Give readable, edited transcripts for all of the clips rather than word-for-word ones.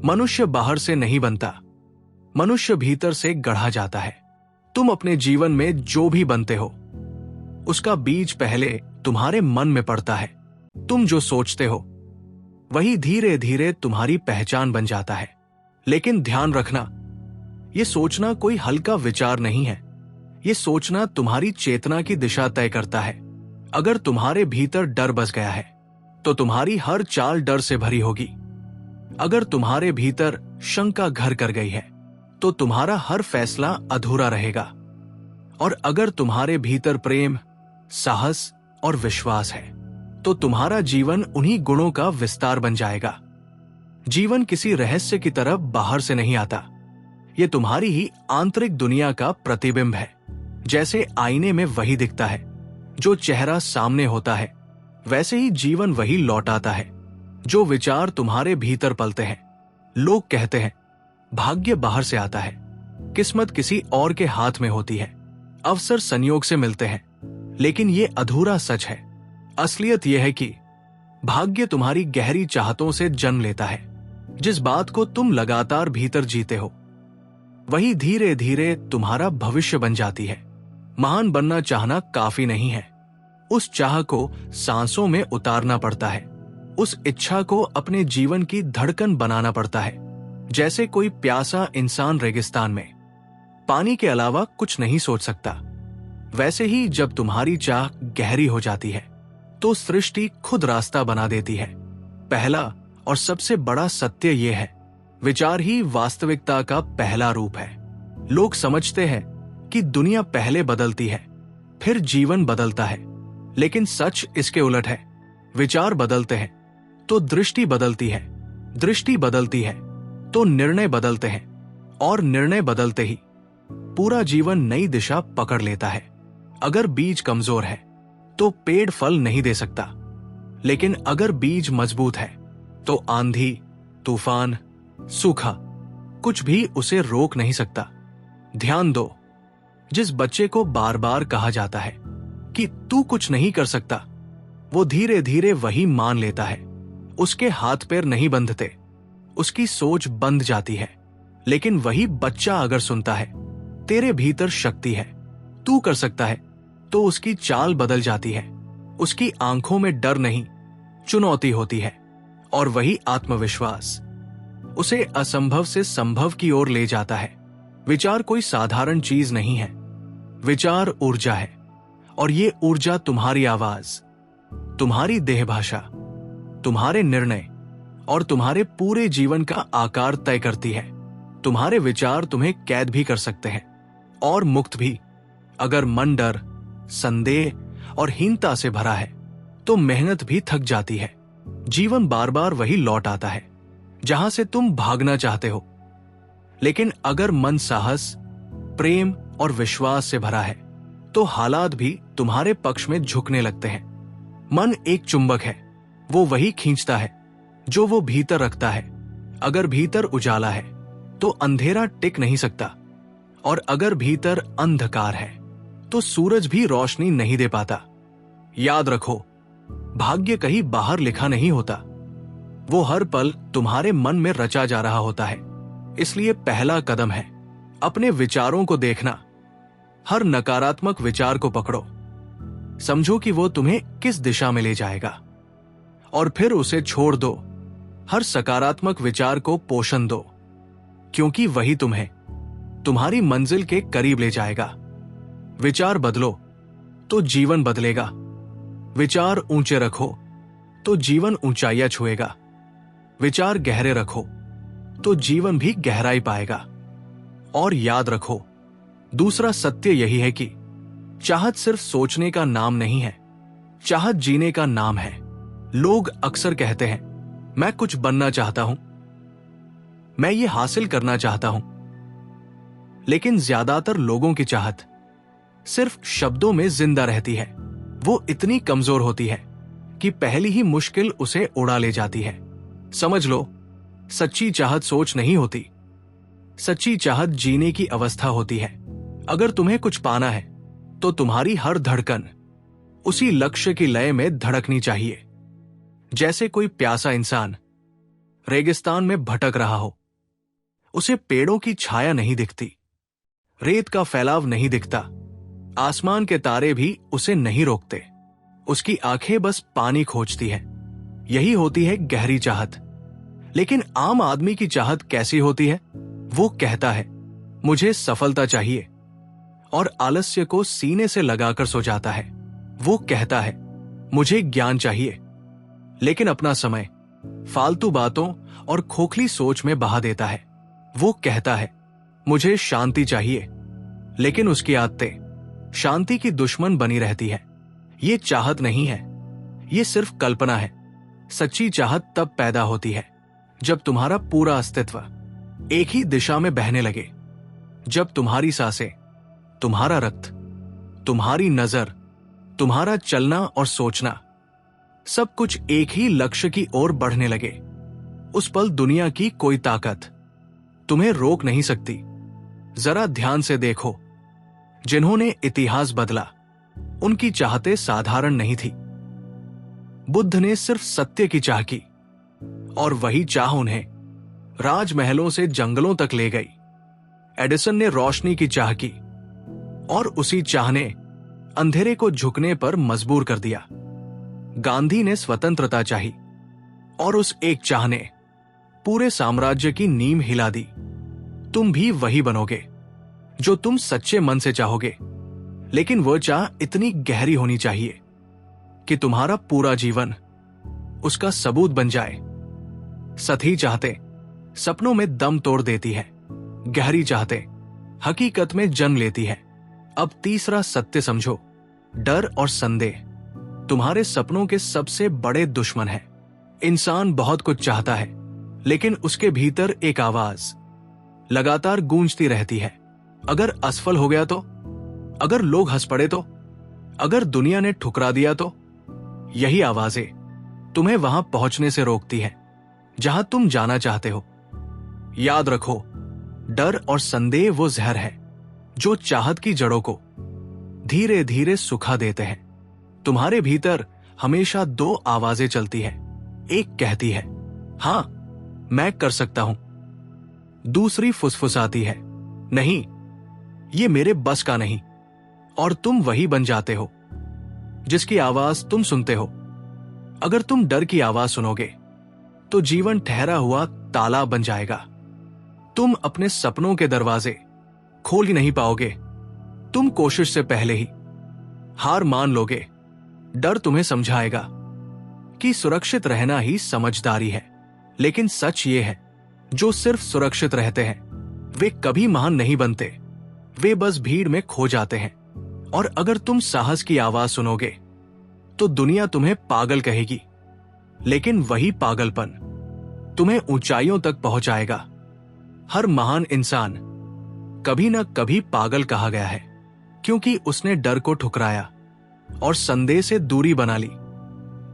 मनुष्य बाहर से नहीं बनता, मनुष्य भीतर से गढ़ा जाता है। तुम अपने जीवन में जो भी बनते हो उसका बीज पहले तुम्हारे मन में पड़ता है। तुम जो सोचते हो वही धीरे धीरे तुम्हारी पहचान बन जाता है। लेकिन ध्यान रखना, यह सोचना कोई हल्का विचार नहीं है। यह सोचना तुम्हारी चेतना की दिशा तय करता है। अगर तुम्हारे भीतर डर बस गया है तो तुम्हारी हर चाल डर से भरी होगी। अगर तुम्हारे भीतर शंका घर कर गई है तो तुम्हारा हर फैसला अधूरा रहेगा। और अगर तुम्हारे भीतर प्रेम, साहस और विश्वास है तो तुम्हारा जीवन उन्हीं गुणों का विस्तार बन जाएगा। जीवन किसी रहस्य की तरफ बाहर से नहीं आता, यह तुम्हारी ही आंतरिक दुनिया का प्रतिबिंब है। जैसे आईने में वही दिखता है जो चेहरा सामने होता है, वैसे ही जीवन वही लौटाता है जो विचार तुम्हारे भीतर पलते हैं। लोग कहते हैं भाग्य बाहर से आता है, किस्मत किसी और के हाथ में होती है, अवसर संयोग से मिलते हैं, लेकिन ये अधूरा सच है। असलियत यह है कि भाग्य तुम्हारी गहरी चाहतों से जन्म लेता है। जिस बात को तुम लगातार भीतर जीते हो वही धीरे धीरे तुम्हारा भविष्य बन जाती है। महान बनना चाहना काफी नहीं है, उस चाह को सांसों में उतारना पड़ता है। उस इच्छा को अपने जीवन की धड़कन बनाना पड़ता है। जैसे कोई प्यासा इंसान रेगिस्तान में पानी के अलावा कुछ नहीं सोच सकता, वैसे ही जब तुम्हारी चाह गहरी हो जाती है तो सृष्टि खुद रास्ता बना देती है। पहला और सबसे बड़ा सत्य यह है, विचार ही वास्तविकता का पहला रूप है। लोग समझते हैं कि दुनिया पहले बदलती है फिर जीवन बदलता है, लेकिन सच इसके उलट है। विचार बदलते हैं तो दृष्टि बदलती है, दृष्टि बदलती है तो निर्णय बदलते हैं, और निर्णय बदलते ही पूरा जीवन नई दिशा पकड़ लेता है। अगर बीज कमजोर है तो पेड़ फल नहीं दे सकता, लेकिन अगर बीज मजबूत है तो आंधी, तूफान, सूखा कुछ भी उसे रोक नहीं सकता। ध्यान दो, जिस बच्चे को बार बार कहा जाता है कि तू कुछ नहीं कर सकता, वो धीरे धीरे वही मान लेता है। उसके हाथ पैर नहीं बंधते, उसकी सोच बंध जाती है। लेकिन वही बच्चा अगर सुनता है तेरे भीतर शक्ति है, तू कर सकता है, तो उसकी चाल बदल जाती है। उसकी आंखों में डर नहीं, चुनौती होती है, और वही आत्मविश्वास उसे असंभव से संभव की ओर ले जाता है। विचार कोई साधारण चीज नहीं है, विचार ऊर्जा है, और ये ऊर्जा तुम्हारी आवाज, तुम्हारी देह भाषा, तुम्हारे निर्णय और तुम्हारे पूरे जीवन का आकार तय करती है। तुम्हारे विचार तुम्हें कैद भी कर सकते हैं और मुक्त भी। अगर मन डर, संदेह और हीनता से भरा है तो मेहनत भी थक जाती है। जीवन बार बार वही लौट आता है जहां से तुम भागना चाहते हो। लेकिन अगर मन साहस, प्रेम और विश्वास से भरा है तो हालात भी तुम्हारे पक्ष में झुकने लगते हैं। मन एक चुंबक है, वो वही खींचता है जो वो भीतर रखता है। अगर भीतर उजाला है तो अंधेरा टिक नहीं सकता, और अगर भीतर अंधकार है तो सूरज भी रोशनी नहीं दे पाता। याद रखो, भाग्य कहीं बाहर लिखा नहीं होता, वो हर पल तुम्हारे मन में रचा जा रहा होता है। इसलिए पहला कदम है अपने विचारों को देखना। हर नकारात्मक विचार को पकड़ो, समझो कि वो तुम्हें किस दिशा में ले जाएगा, और फिर उसे छोड़ दो। हर सकारात्मक विचार को पोषण दो, क्योंकि वही तुम्हें तुम्हारी मंजिल के करीब ले जाएगा। विचार बदलो तो जीवन बदलेगा। विचार ऊंचे रखो तो जीवन ऊंचाइयां छुएगा। विचार गहरे रखो तो जीवन भी गहराई पाएगा। और याद रखो, दूसरा सत्य यही है कि चाहत सिर्फ सोचने का नाम नहीं है, चाहत जीने का नाम है। लोग अक्सर कहते हैं, मैं कुछ बनना चाहता हूं, मैं ये हासिल करना चाहता हूं, लेकिन ज्यादातर लोगों की चाहत सिर्फ शब्दों में जिंदा रहती है। वो इतनी कमजोर होती है कि पहली ही मुश्किल उसे उड़ा ले जाती है। समझ लो, सच्ची चाहत सोच नहीं होती, सच्ची चाहत जीने की अवस्था होती है। अगर तुम्हें कुछ पाना है तो तुम्हारी हर धड़कन उसी लक्ष्य की लय में धड़कनी चाहिए। जैसे कोई प्यासा इंसान रेगिस्तान में भटक रहा हो। उसे पेड़ों की छाया नहीं दिखती, रेत का फैलाव नहीं दिखता, आसमान के तारे भी उसे नहीं रोकते। उसकी आंखें बस पानी खोजती हैं। यही होती है गहरी चाहत। लेकिन आम आदमी की चाहत कैसी होती है? वो कहता है मुझे सफलता चाहिए, और आलस्य को सीने से लगाकर सो जाता है। वो कहता है मुझे ज्ञान चाहिए, लेकिन अपना समय फालतू बातों और खोखली सोच में बहा देता है। वो कहता है मुझे शांति चाहिए, लेकिन उसकी आदतें शांति की दुश्मन बनी रहती है। ये चाहत नहीं है, ये सिर्फ कल्पना है। सच्ची चाहत तब पैदा होती है जब तुम्हारा पूरा अस्तित्व एक ही दिशा में बहने लगे, जब तुम्हारी सांसें, तुम्हारा रक्त, तुम्हारी नजर, तुम्हारा चलना और सोचना, सब कुछ एक ही लक्ष्य की ओर बढ़ने लगे। उस पल दुनिया की कोई ताकत तुम्हें रोक नहीं सकती। जरा ध्यान से देखो, जिन्होंने इतिहास बदला उनकी चाहतें साधारण नहीं थी। बुद्ध ने सिर्फ सत्य की चाह की, और वही चाह उन्हें राजमहलों से जंगलों तक ले गई। एडिसन ने रोशनी की चाह की, और उसी चाह ने अंधेरे को झुकने पर मजबूर कर दिया। गांधी ने स्वतंत्रता चाही, और उस एक चाह ने पूरे साम्राज्य की नींव हिला दी। तुम भी वही बनोगे जो तुम सच्चे मन से चाहोगे, लेकिन वह चाह इतनी गहरी होनी चाहिए कि तुम्हारा पूरा जीवन उसका सबूत बन जाए। सही चाहते सपनों में दम तोड़ देती है, गहरी चाहते हकीकत में जन्म लेती है। अब तीसरा सत्य समझो, डर और संदेह तुम्हारे सपनों के सबसे बड़े दुश्मन हैं। इंसान बहुत कुछ चाहता है, लेकिन उसके भीतर एक आवाज लगातार गूंजती रहती है। अगर असफल हो गया तो, अगर लोग हंस पड़े तो, अगर दुनिया ने ठुकरा दिया तो, यही आवाजें तुम्हें वहां पहुंचने से रोकती हैं जहां तुम जाना चाहते हो। याद रखो, डर और संदेह वो जहर है जो चाहत की जड़ों को धीरे धीरे सुखा देते हैं। तुम्हारे भीतर हमेशा दो आवाजें चलती हैं। एक कहती है हां मैं कर सकता हूं, दूसरी फुसफुसाती है नहीं ये मेरे बस का नहीं। और तुम वही बन जाते हो जिसकी आवाज तुम सुनते हो। अगर तुम डर की आवाज सुनोगे तो जीवन ठहरा हुआ ताला बन जाएगा। तुम अपने सपनों के दरवाजे खोल ही नहीं पाओगे। तुम कोशिश से पहले ही हार मान लोगे। डर तुम्हें समझाएगा कि सुरक्षित रहना ही समझदारी है, लेकिन सच ये है जो सिर्फ सुरक्षित रहते हैं वे कभी महान नहीं बनते, वे बस भीड़ में खो जाते हैं। और अगर तुम साहस की आवाज सुनोगे तो दुनिया तुम्हें पागल कहेगी, लेकिन वही पागलपन तुम्हें ऊंचाइयों तक पहुंचाएगा। हर महान इंसान कभी ना कभी पागल कहा गया है, क्योंकि उसने डर को ठुकराया और संदेह से दूरी बना ली।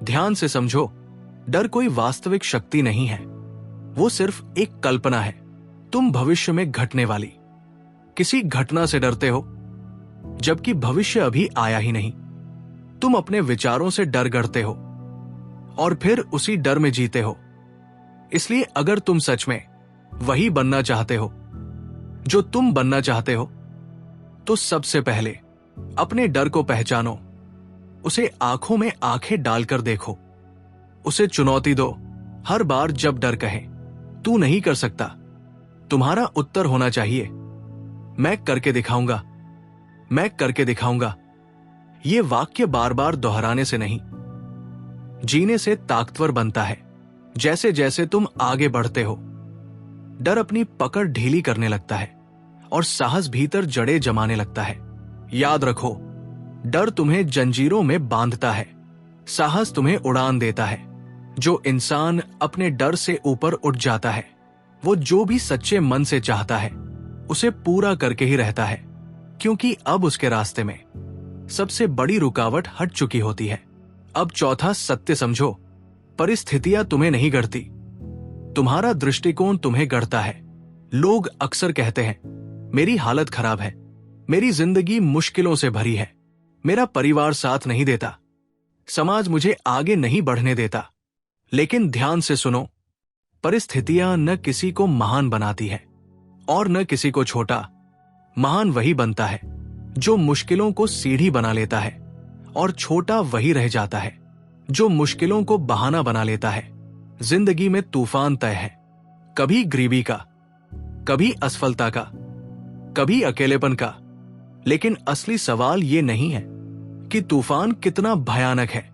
ध्यान से समझो, डर कोई वास्तविक शक्ति नहीं है, वो सिर्फ एक कल्पना है। तुम भविष्य में घटने वाली किसी घटना से डरते हो, जबकि भविष्य अभी आया ही नहीं। तुम अपने विचारों से डर गढ़ते हो और फिर उसी डर में जीते हो। इसलिए अगर तुम सच में वही बनना चाहते हो जो तुम बनना चाहते हो, तो सबसे पहले अपने डर को पहचानो, उसे आंखों में आंखें डालकर देखो, उसे चुनौती दो। हर बार जब डर कहे तू नहीं कर सकता, तुम्हारा उत्तर होना चाहिए मैं करके दिखाऊंगा, मैं करके दिखाऊंगा। ये वाक्य बार बार दोहराने से नहीं, जीने से ताकतवर बनता है। जैसे जैसे तुम आगे बढ़ते हो, डर अपनी पकड़ ढीली करने लगता है और साहस भीतर जड़ें जमाने लगता है। याद रखो, डर तुम्हें जंजीरों में बांधता है, साहस तुम्हें उड़ान देता है। जो इंसान अपने डर से ऊपर उठ जाता है, वो जो भी सच्चे मन से चाहता है उसे पूरा करके ही रहता है, क्योंकि अब उसके रास्ते में सबसे बड़ी रुकावट हट चुकी होती है। अब चौथा सत्य समझो, परिस्थितियां तुम्हें नहीं गढ़ती, तुम्हारा दृष्टिकोण तुम्हें गढ़ता है। लोग अक्सर कहते हैं मेरी हालत खराब है, मेरी जिंदगी मुश्किलों से भरी है, मेरा परिवार साथ नहीं देता, समाज मुझे आगे नहीं बढ़ने देता। लेकिन ध्यान से सुनो, परिस्थितियां न किसी को महान बनाती है और न किसी को छोटा। महान वही बनता है जो मुश्किलों को सीढ़ी बना लेता है, और छोटा वही रह जाता है जो मुश्किलों को बहाना बना लेता है। जिंदगी में तूफान तय है, कभी गरीबी का, कभी असफलता का, कभी अकेलेपन का। लेकिन असली सवाल ये नहीं है कि तूफान कितना भयानक है।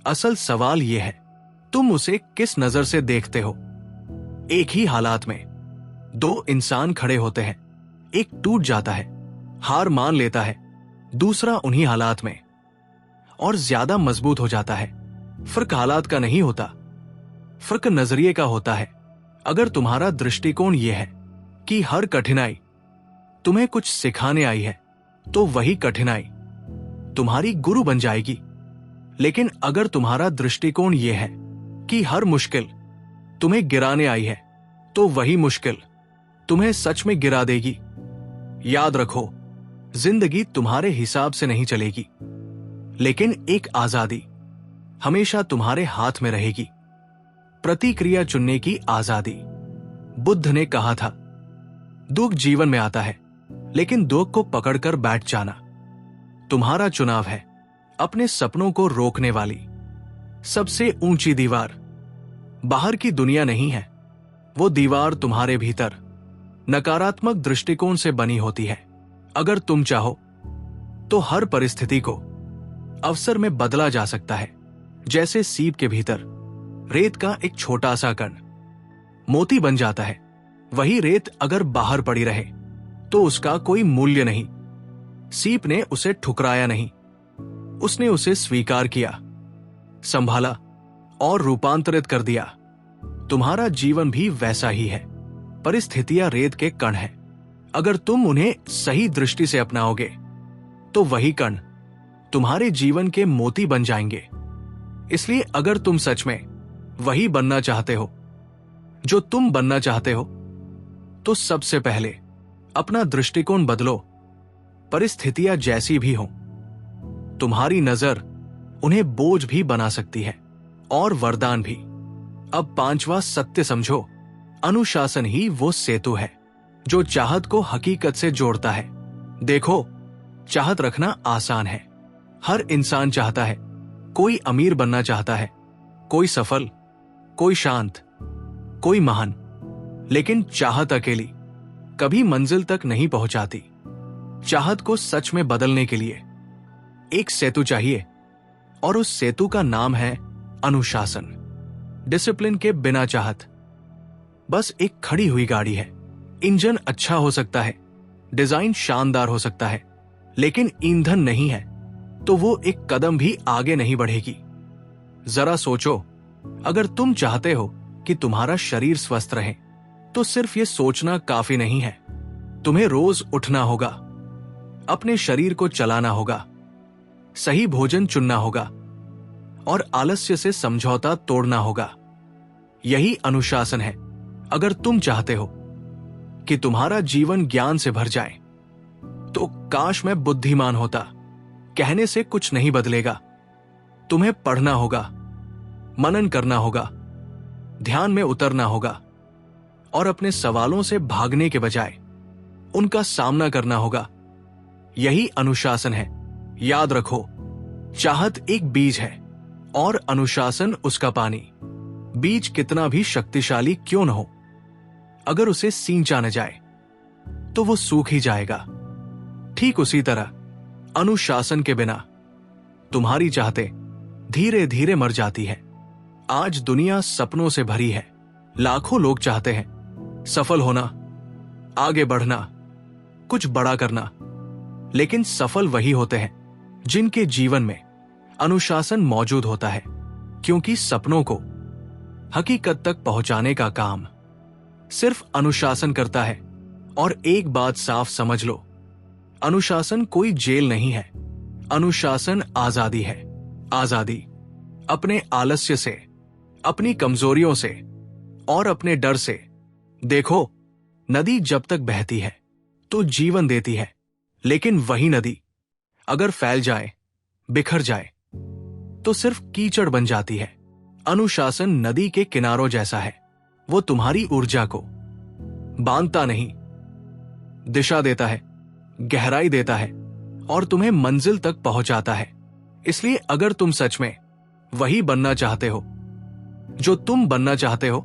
असल सवाल ये है, तुम उसे किस नजर से देखते हो। एक ही हालात में दो इंसान खड़े होते हैं, एक टूट जाता है, हार मान लेता है, दूसरा उन्हीं हालात में और ज्यादा मजबूत हो जाता है। फर्क हालात का नहीं होता, फर्क नजरिए का होता है। अगर तुम्हारा दृष्टिकोण यह है कि हर कठिनाई तुम्हें कुछ सिखाने आई है, तो वही कठिनाई तुम्हारी गुरु बन जाएगी। लेकिन अगर तुम्हारा दृष्टिकोण यह है कि हर मुश्किल तुम्हें गिराने आई है, तो वही मुश्किल तुम्हें सच में गिरा देगी। याद रखो, जिंदगी तुम्हारे हिसाब से नहीं चलेगी, लेकिन एक आजादी हमेशा तुम्हारे हाथ में रहेगी। प्रतिक्रिया चुनने की आजादी। बुद्ध ने कहा था, दुख जीवन में आता है, लेकिन दुख को पकड़कर बैठ जाना तुम्हारा चुनाव है। अपने सपनों को रोकने वाली सबसे ऊंची दीवार बाहर की दुनिया नहीं है, वो दीवार तुम्हारे भीतर नकारात्मक दृष्टिकोण से बनी होती है। अगर तुम चाहो तो हर परिस्थिति को अवसर में बदला जा सकता है। जैसे सीप के भीतर रेत का एक छोटा सा कण मोती बन जाता है, वही रेत अगर बाहर पड़ी रहे तो उसका कोई मूल्य नहीं। सीप ने उसे ठुकराया नहीं, उसने उसे स्वीकार किया, संभाला और रूपांतरित कर दिया। तुम्हारा जीवन भी वैसा ही है। परिस्थितियां रेत के कण हैं। अगर तुम उन्हें सही दृष्टि से अपनाओगे तो वही कण तुम्हारे जीवन के मोती बन जाएंगे। इसलिए अगर तुम सच में वही बनना चाहते हो जो तुम बनना चाहते हो, तो सबसे पहले अपना दृष्टिकोण बदलो। परिस्थितियां जैसी भी हों, तुम्हारी नजर उन्हें बोझ भी बना सकती है और वरदान भी। अब पांचवा सत्य समझो, अनुशासन ही वो सेतु है जो चाहत को हकीकत से जोड़ता है। देखो, चाहत रखना आसान है। हर इंसान चाहता है, कोई अमीर बनना चाहता है, कोई सफल, कोई शांत, कोई महान। लेकिन चाहत अकेली कभी मंजिल तक नहीं पहुंचाती। चाहत को सच में बदलने के लिए एक सेतु चाहिए, और उस सेतु का नाम है अनुशासन। डिसिप्लिन के बिना चाहत बस एक खड़ी हुई गाड़ी है। इंजन अच्छा हो सकता है, डिजाइन शानदार हो सकता है, लेकिन ईंधन नहीं है तो वो एक कदम भी आगे नहीं बढ़ेगी। जरा सोचो, अगर तुम चाहते हो कि तुम्हारा शरीर स्वस्थ रहे, तो सिर्फ ये सोचना काफी नहीं है। तुम्हें रोज उठना होगा, अपने शरीर को चलाना होगा, सही भोजन चुनना होगा और आलस्य से समझौता तोड़ना होगा। यही अनुशासन है। अगर तुम चाहते हो कि तुम्हारा जीवन ज्ञान से भर जाए, तो काश मैं बुद्धिमान होता। कहने से कुछ नहीं बदलेगा। तुम्हें पढ़ना होगा, मनन करना होगा, ध्यान में उतरना होगा और अपने सवालों से भागने के बजाय उनका सामना करना होगा। यही अनुशासन है। याद रखो, चाहत एक बीज है और अनुशासन उसका पानी। बीज कितना भी शक्तिशाली क्यों न हो, अगर उसे सींचा न जाए तो वो सूख ही जाएगा। ठीक उसी तरह अनुशासन के बिना तुम्हारी चाहते धीरे धीरे मर जाती है। आज दुनिया सपनों से भरी है। लाखों लोग चाहते हैं सफल होना, आगे बढ़ना, कुछ बड़ा करना, लेकिन सफल वही होते हैं जिनके जीवन में अनुशासन मौजूद होता है, क्योंकि सपनों को हकीकत तक पहुंचाने का काम सिर्फ अनुशासन करता है। और एक बात साफ समझ लो, अनुशासन कोई जेल नहीं है, अनुशासन आजादी है। आजादी अपने आलस्य से, अपनी कमजोरियों से और अपने डर से। देखो, नदी जब तक बहती है तो जीवन देती है, लेकिन वही नदी अगर फैल जाए, बिखर जाए, तो सिर्फ कीचड़ बन जाती है। अनुशासन नदी के किनारों जैसा है। वो तुम्हारी ऊर्जा को बांधता नहीं, दिशा देता है, गहराई देता है और तुम्हें मंजिल तक पहुंचाता है। इसलिए अगर तुम सच में वही बनना चाहते हो जो तुम बनना चाहते हो,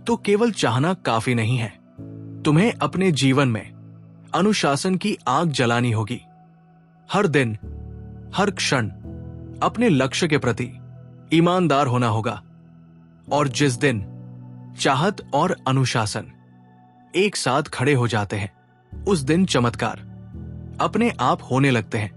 तो केवल चाहना काफी नहीं है। तुम्हें अपने जीवन में अनुशासन की आग जलानी होगी। हर दिन, हर क्षण अपने लक्ष्य के प्रति ईमानदार होना होगा। और जिस दिन चाहत और अनुशासन एक साथ खड़े हो जाते हैं, उस दिन चमत्कार अपने आप होने लगते हैं।